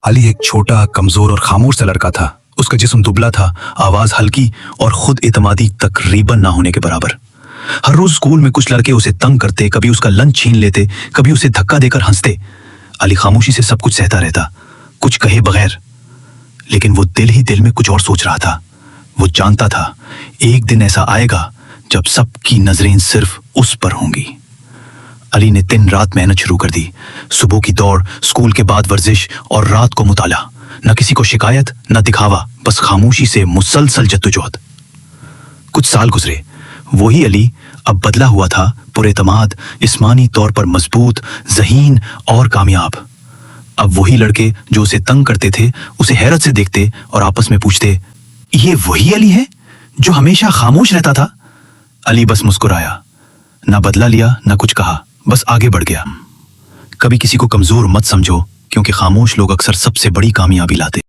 علی ایک چھوٹا کمزور اور خاموش سا لڑکا تھا. اس کا جسم دبلا تھا، آواز ہلکی اور خود اعتمادی تقریباً نہ ہونے کے برابر. ہر روز اسکول میں کچھ لڑکے اسے تنگ کرتے، کبھی اس کا لنچ چھین لیتے، کبھی اسے دھکا دے کر ہنستے. علی خاموشی سے سب کچھ سہتا رہتا، کچھ کہے بغیر. لیکن وہ دل ہی دل میں کچھ اور سوچ رہا تھا. وہ جانتا تھا ایک دن ایسا آئے گا جب سب کی نظریں صرف اس پر ہوں گی. علی نے دن رات محنت شروع کر دی. صبح کی دوڑ، اسکول کے بعد ورزش اور رات کو مطالعہ. نہ کسی کو شکایت، نہ دکھاوا، بس خاموشی سے مسلسل جدوجہد. کچھ سال گزرے. وہی علی اب بدلا ہوا تھا، پر اعتماد، جسمانی طور پر مضبوط، ذہین اور کامیاب. اب وہی لڑکے جو اسے تنگ کرتے تھے اسے حیرت سے دیکھتے اور آپس میں پوچھتے، یہ وہی علی ہے جو ہمیشہ خاموش رہتا تھا؟ علی بس مسکرایا، نہ بدلا لیا نہ کچھ کہا، بس آگے بڑھ گیا. کبھی کسی کو کمزور مت سمجھو، کیونکہ خاموش لوگ اکثر سب سے بڑی کامیابی لاتے.